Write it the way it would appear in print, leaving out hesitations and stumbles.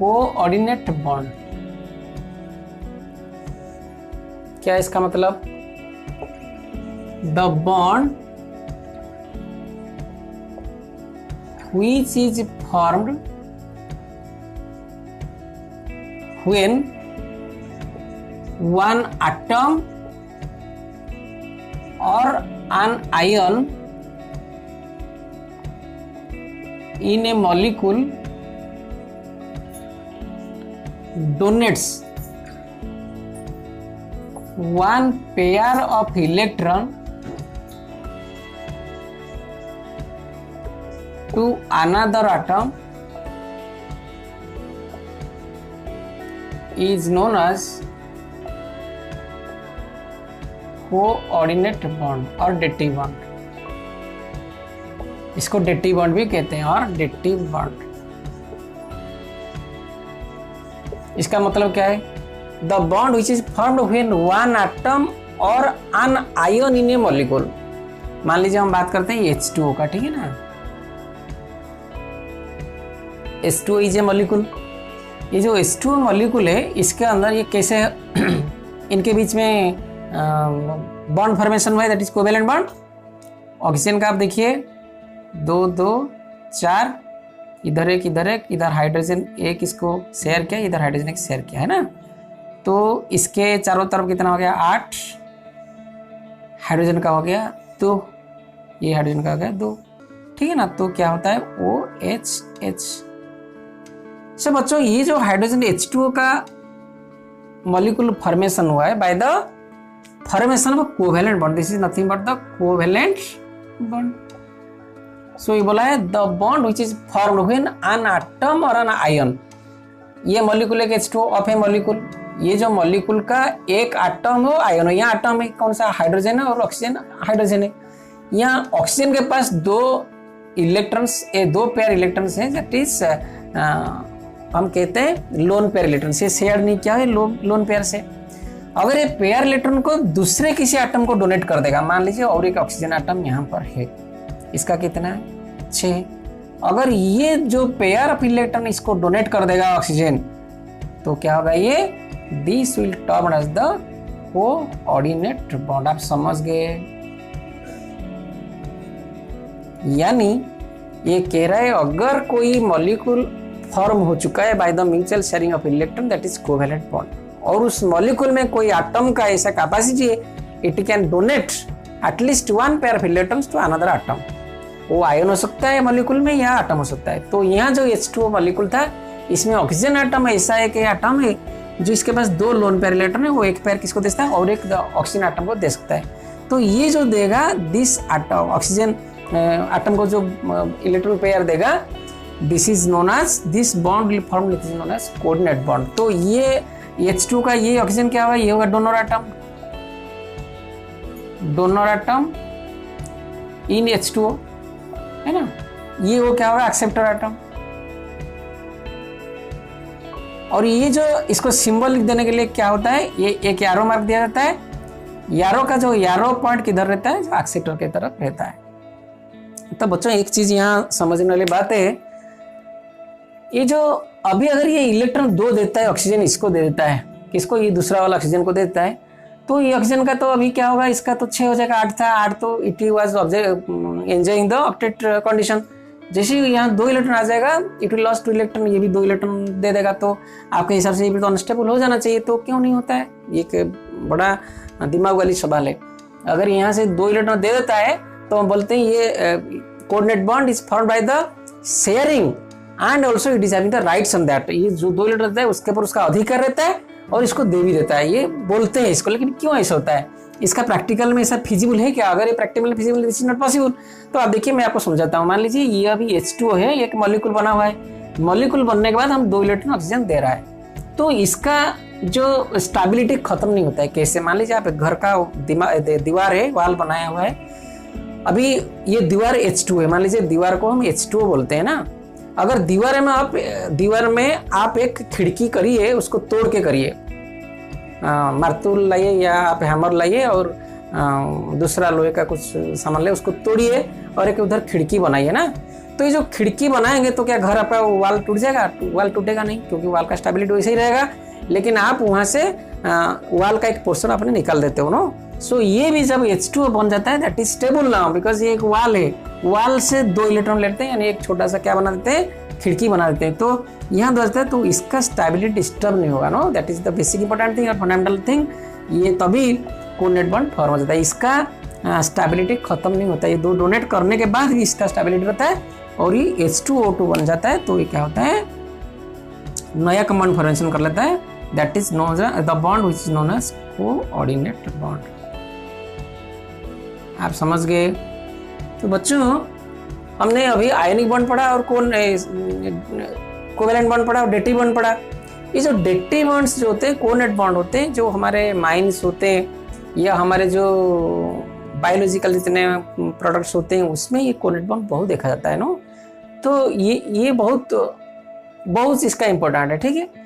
Coordinate bond, क्या इसका मतलब? The bond which is formed when one atom or an ion in a molecule donates one pair of electron to another atom is known as coordinate bond और dative bond. इसको dative bond भी कहते हैं और dative bond. इसका मतलब क्या है? The bond which is formed when one atom और an ion in a molecule. मान लीजिए हम बात करते हैं H2O का, ठीक है ना। H2O is a molecule. ये जो H2O मॉलिक्यूल है, इसके अंदर ये कैसे इनके बीच में बॉन्ड फॉर्मेशन हुआ है, that is covalent bond. Oxygen का आप देखिए 2 2 4, इधर एक इधर एक, इधर हाइड्रोजन एक इसको शेयर किया, इधर हाइड्रोजन एक शेयर किया, है ना। तो इसके चारों तरफ कितना हो गया? 8 हाइड्रोजन का हो गया 2, ये हाइड्रोजन का हो गया 2, ठीक है ना। तो क्या होता है? OH। सो बच्चों, ये जो हाइड्रोजन H2O का मॉलिक्यूल फॉर्मेशन हुआ है by the formation of covalent bond, this is nothing but the covalent bond. So ये बोला है the bond which is formed when an atom और एन आयन। ये मॉलिक्यूल एक H2O ऑफ ए मॉलिक्यूल, ये जो मॉलिक्यूल का एक एटम हो आयन हो, यहाँ एटम है कौन सा? हाइड्रोजन है, और ऑक्सीजन हाइड्रोजन है। यहाँ ऑक्सीजन के पास 2 इलेक्ट्रॉन्स, 2 पेयर इलेक्ट्रॉन्स हैं, दैट इज हम कहते हैं लोन पेयर इलेक्ट्रॉन से शेयर नहीं किया है लोन पेयर से। अगर ये पेयर इलेक्ट्रॉन को दूसरे किसी एटम को डोनेट कर देगा, मान लीजिए और एक ऑक्सीजन एटम यहाँ पर है, इसका कितना है? 6। अगर ये जो पेयर ऑफ इलेक्ट्रॉन इसको डोनेट कर देगा ऑक्सीजन, तो क्या होगा? ये this will term as the coordinate bond. आप समझ गए? यानी ये कह रहा है अगर कोई मॉलिक्यूल फॉर्म हो चुका है by the mutual sharing of electron, that is covalent bond, और उस मॉलिक्यूल में कोई एटम का ऐसा कैपेसिटी है, it can donate at least 1 pair of electrons to another atom. वो आयन हो सकता है मॉलिक्यूल में या एटम हो सकता है। तो यहाँ जो H2O मॉलिक्यूल था, इसमें ऑक्सीजन एटम ऐसा एक एटम है जो इसके पास 2 लोन पेयर इलेक्ट्रॉन है, वो एक पेयर किसको दे सकता है? और एक ऑक्सीजन एटम को दे सकता है। तो ये जो देगा दिस एटम, ऑक्सीजन एटम को जो इलेक्ट्रॉन पेयर देगा, this is known as, this bond will form, this is known as coordinate bond. तो ये H2 का ये ऑक्सीजन क्या होगा? ये होगा donor atom, donor atom in H2O, है ना। ये वो क्या होगा? Acceptor atom. और ये जो इसको सिंबल लिख देने के लिए क्या होता है? ये एक यारो मार्क दिया जाता है। यारो का जो यारो पॉइंट किधर रहता है? जो एक्सेप्टर की तरफ रहता है। तो बच्चों, एक चीज यहाँ समझने वाली बात है, ये जो अभी अगर ये इलेक्ट्रॉन 2 देता है, ऑक्सीजन इसको दे देता है, किसको? ये दूसरा वाला ऑक्सीजन को देता है, तो ये ऑक्सीजन का तो अभी क्या होगा? इसका तो 6 हो जाएगा, 8 था, 8 तो it was enjoying the octet condition. जैसे ही यहाँ 2 इलेक्ट्रॉन आ जाएगा, इट विल लॉस्ट 2 इलेक्ट्रॉन, ये भी 2 इलेक्ट्रॉन दे देगा, तो आपके हिसाब से ये भी तो अनस्टेबल हो जाना चाहिए। तो क्यों नहीं होता है? ये एक बड़ा दिमाग वाली सवाल है। अगर यहाँ से 2 इलेक्ट्रॉन दे देता है, तो हम बोलते हैं ये coordinate bond is formed by the sharing and also it is having the rights on that. ये जो 2 इलेक्ट्रॉन रहता है उसके ऊपर उसका अधिकार रहता है और इसको दे भी देता है, ये बोलते हैं इसको। लेकिन क्यों ऐसा होता है? इसका प्रैक्टिकल में ऐसा फिजिबल है क्या? अगर ये practical feasible, this is not possible. तो आप देखिए, मैं आपको समझाता हूँ। मान लीजिए ये अभी H2O है, एक मॉलिक्यूल बना हुआ है। मॉलिक्यूल बनने के बाद हम 2 इलेक्ट्रॉन ऑक्सीजन दे रहा है, तो इसका जो स्टेबिलिटी खत्म नहीं होता है। कैसे? मान लीजिए आप एक घर का दीवार है, वाल बनाया हुआ है। अभी ये दीवार H2O है, मान लीजिए दीवार को हम H2O बोलते हैं ना। अगर दीवार में आप एक खिड़की करिए, उसको तोड़ के करिए, मार्तूल लाइए या आप हैमर लाइए और दूसरा लोहे का कुछ सामान ले उसको तोड़िए और एक उधर खिड़की बनाइए ना, तो ये जो खिड़की बनाएंगे तो क्या घर आपका वाल टूट जाएगा? वाल टूटेगा नहीं, क्योंकि वाल का स्टेबिलिटी वैसे ही रहेगा। लेकिन आप वहाँ से वाल का एक पोर्शन अपने निकाल देते हो नो। सो ये भी जब H2O बन जाता है that is stable now, because ये एक वाल है, वाल से 2 इलेक्ट्रॉन लेते हैं, यानी एक छोटा सा क्या बना देते हैं, खिड़की बना देते हैं। तो यहाँ दो है तो इसका स्टेबिलिटी डिस्टर्ब नहीं होगा no. That is the basic important thing और फंडामेंटल थिंग। ये तभी कोऑर्डिनेट बॉन्ड फॉर्म हो जाता है, इसका स्टेबिलिटी खत्म नहीं होता। ये 2 डोनेट करने के बाद इसका स्टेबिलिटी रहता है और ये H2O2 बन जाता है। तो ये क्या होता है, नया कंपाउंड फॉर्मेशन कर लेता है, that is known the bond which is known as coordinate bond. आप समझ गए? तो बच्चों हमने अभी आयनिक बॉन्ड पढ़ा और कोवेलेंट बॉन्ड पढ़ा और डेटिव बॉन्ड पढ़ा। ये जो डेटिव बॉन्ड्स जो होते हैं, कोऑर्डिनेट बॉन्ड होते हैं, जो हमारे माइंस होते हैं या हमारे जो बायोलॉजिकल जितने प्रोडक्ट्स होते हैं उसमें ये कोऑर्डिनेट बॉन्ड बहुत देखा जाता है नो। तो ये बहुत इसका इम्पोर्टेंट है, ठीक है।